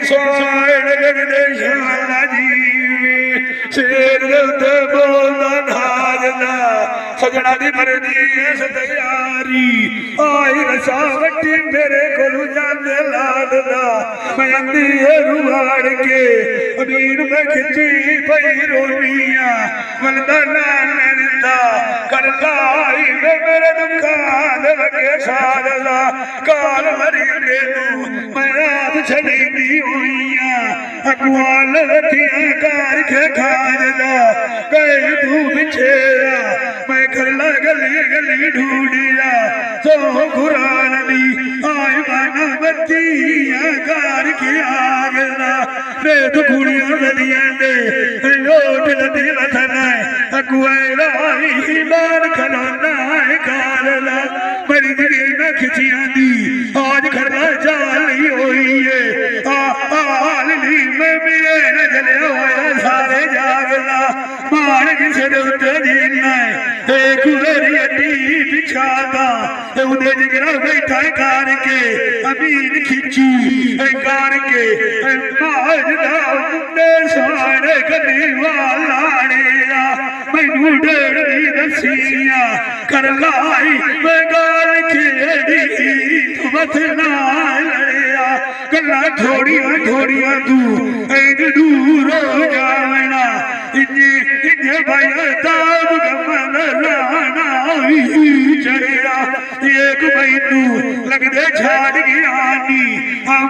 सोन लगदे शाला जीवे शेर दे बोलदा नाजदा सजना दी मर्जी इस तैयारी आई रसा वट्टी मेरे कोलू जांदे लाडदा मैं अंदी रुवाड़ के अमीर में खिची पई रोनिया मलदा नानदा कर लाई मेरे दुकान लगे सारदा काल मरी मेनू मैं रात छड़ी हुईया अकवाल लथिया कार के खाजदा गए तू बिछेरा मैं खरला गली गली ढूंढिया सो कुरान दी आए माना बत्तिया कार के आगला रे तो कुड़ियां गलियां दे लोट लदी वथना अकवाला ही बार खलोना है काला मरी दी ना खिचियां दी आज खरला जाली हुई है आली में मेरे न जले होया सारे जागला मान किसे दे जीना है कुवेरी अड्डी बिछादा उदे जिगरा बैठा कार के अमीन खिची कार के माजदा मुंडे सारे कदी वालाड़ेया मैनू डेढ़ दी दसिया कर लाई मैं गाल खेड़ी तू मत ना लड़िया गल्ला थोड़ियां थोड़ियां तू ऐन दूर हो जावना इन्ने भाई ताब गमन लाना चढ़िया एक मैनू लगदे छाड़ गया नी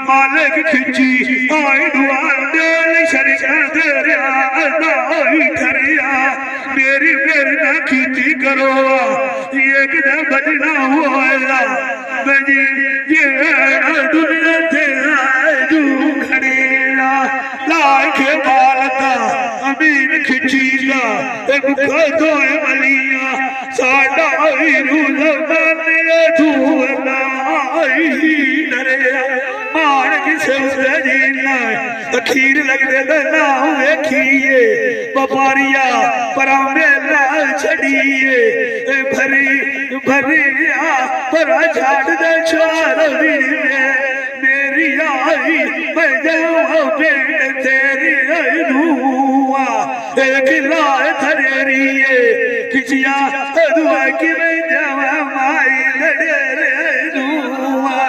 मालिक खिची आई दुआ दिल शरिया तेरा नाई ठरिया मेरी मेरी ना खिची करो एक दिन बजना हुआ बजी ये दुनिया तेरा जू खड़ेला लाख बालता अमीन खिचीला एक तो मलिया साडा रूज़ तू डरिया मान किसे जीना अखीर लगदे ना वेखिए व्यापारिया पर मेला छड़िए भरी भरिया पर छाड़ दे छोर मेरी आई मैं जाऊँ पेड़ तेरी नूआ एक लाए थरेरिए खिचिया दुआ कि मैं जावा माई लड़े नूआ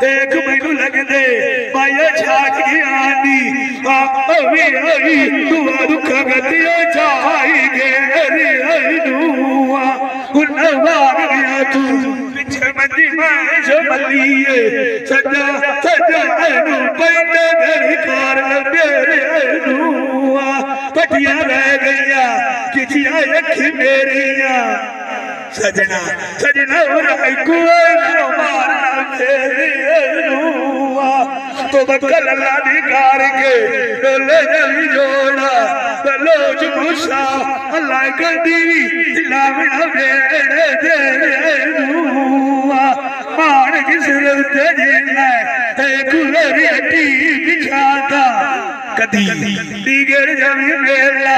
एक मैनू लगदे माया छाट गया नी अभी दुआ दुख गतिया चाही गेरी नूआ उन्ना भाग गया तू पिछे मंदी मैं मलिए सजा सजा नू पैदा घड़ी कार मेरे नूआ पटिया रह गया किचिया अखी मेरिया सजना सजना मारना मेरे नूआ तो बकल अल्लाह दी कार के डोले जली जोड़ा लोच गुस्सा अल्लाह गदी लावना मेरे तेरे नूआ मान किस रुते जीना कुलरी अड्डी बिछादा कदी दीगर जमी मेला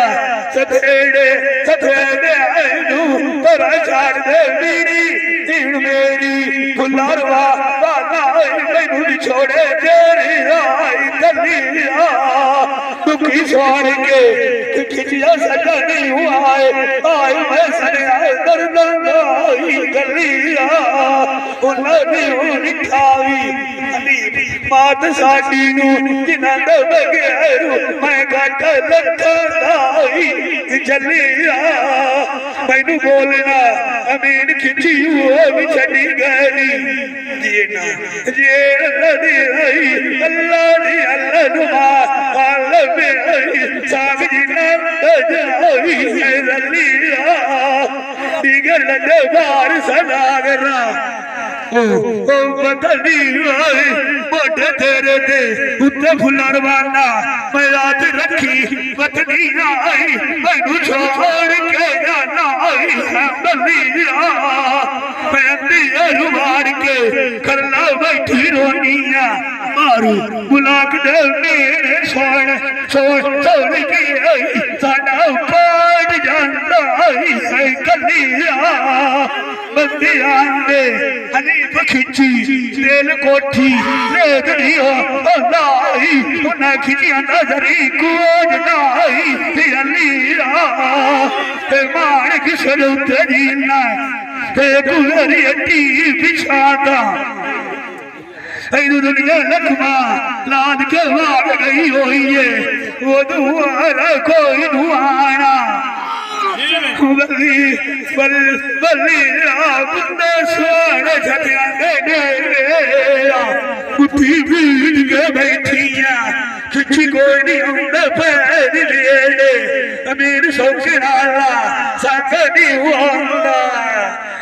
सफेड़े सफेदे आयनू पर छाड़ दे मेरी फुलरवा बाला मैनू छोड़े तेरी आई कलिया दुखी छोड़ के खिचिया सजा नहीं हुआ है आई मैं सरे दर्द आई कलिया उन्हें निखावी मात साडी नू जिना दब गैरू मैं घट लखा जलिया मैनू बोलना अमीन खिची वो भी छड़ी गई जीना जे अल्लाह दी अल्लाह नुमा अल्लाह मेरी साग जीना जावी जलिया दिगर लदे बार सदा करा ओ बदली आई मोटे तेरे दे उत्ते फुलर वाला मैं रात रखी पत्नी आई मैनू छोड़ के जाना आई बलिया मैं अंदिया रुवाड़ के करला बैठी रोनिया मारू बुलाक दे मेरे सोन सोन सोन की आई साडा पाड़ जांदा आई है कलिया बंदिया दे हनीफ खिची दिल कोठी ले गई हो ਉਹਨਾਂ ਖਿੱਚੀਆਂ ਨਜ਼ਰੀ ਕੋਜ ਨਾਈ ਤੇ ਅਲੀਰਾ ਤੇ ਮਾਣਕ ਸਰੂਤ ਜੀਨਾ ਤੇ ਕੁਲਰੀ ਅੱਟੀ ਪਿਛਾਦਾ ਇਹਨੂੰ ਦੁਨੀਆ ਲਖਮਾ ਲਾਦ ਕੇ ਵਾੜ ਗਈ ਹੋਈ ਏ ਉਹ ਦੁਆਰਾ ਕੋਈ ਨੂੰ ਆਣਾ ਬੱਲੀ ਬੰਦਾ ਸੋਹਣੇ ਛੱਡਿਆਂ ਦੇ ਡੇਰਾ ਉੱਠੀ ਭੀੜ ਕੇ ਬੈਠੀਆਂ ਖਿੱਚੀ ਕੋਈ ਨਹੀਂ ਹੁੰਦਾ ਪੈਰ ਵੇਲੇ ਅਮੀਰ ਸੌਖੇ ਨਾਲਾ ਸੰਗ ਨਹੀਂ ਹੁੰਦਾ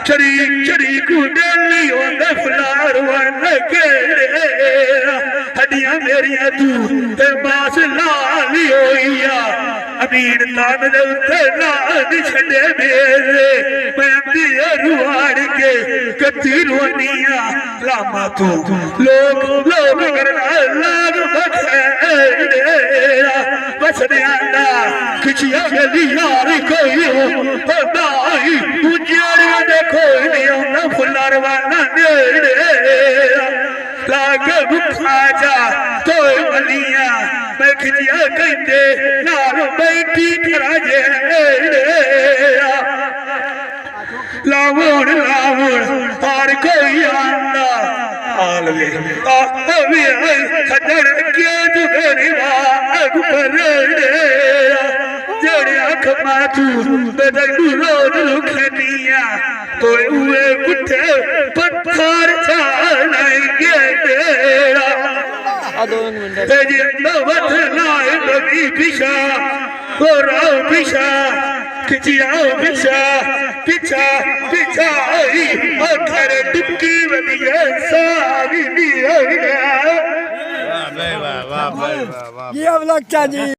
ਚੜੀ ਕੁਡਲੀ ਹੁੰਦਾ ਫਲਾਰ ਵਨ ਕੇ ਹੱਡੀਆਂ ਮੇਰੀਆਂ ਤੂੰ ਤੇ ਬਾਸ ਲਾਲੀ ਹੋਈ ਆ ਅਮੀਰ ਤਨ ਦੇ ਉੱਤੇ ਨਾ ਛੱਡੇ ਮੇਰੇ ਮੈਂ ਅੰਦੀ ਰੁਆੜ ਕੇ ਕੱਤੀ ਰੋਨੀਆਂ ਲਾਮਾ ਤੂੰ ਲੋਕ ਕਰਨਾ ਲਾਗ ਬਖੇੜਾ ਬਸੜਿਆਂ ਦਾ ਖਿੱਚਿਆ ਗਲੀ ਯਾਰ ਕੋਈ ਹੋਦਾਈ ਪੁੱਜੜਿਆਂ ਦੇ ਕੋਈ ਨਹੀਂ ਆਉਂਦਾ ਫੁੱਲਰ ਵਾਲਾ ਨੇੜੇ ਲਾਗ ਭੁੱਖਾ ਜਾ ਤੋਏ ਮਲੀਆਂ ਮੈਂ ਖਿੱਚਿਆ ਕਹਿੰਦੇ ਨਾਲ ਬੈਠੀ ਤਰਾ ਜੇ ਲਾਵਣ ਹਾਰ ਕੋਈ ਆਂਦਾ ਆਲਵੇ ਆਵੇ ਖੱਡੜ ਕੇ ਦੁਗਰੀ ਵਾਗ ਪਰੜਿਆ ਜਿਹੜੇ ਅੱਖ ਮਾਥੂ ਬਦਲੂ ਰੋਡ ਖੇਤੀਆਂ ਤੋਏ ਉਏ ਪੁੱਠੇ ਪੱਥਰ ਚਾਲਣਗੇ ਤੇਰਾ ਤੇ ਜਿੰਦਾ ਵਤ ਲਾਏ ਬਵੀ ਪਿਛਾ ਹੋਰਾ ਪਿਛਾ ਖਿਚਿਆਓ ਪਿਛਾ ਆਈ ਅਖਰ ਟੁੱਕੀ ਵਧੀਆ ਸਾਵੀ ਨਹੀਂ ਰਹਿ ਗਿਆ ये अब लगता जी।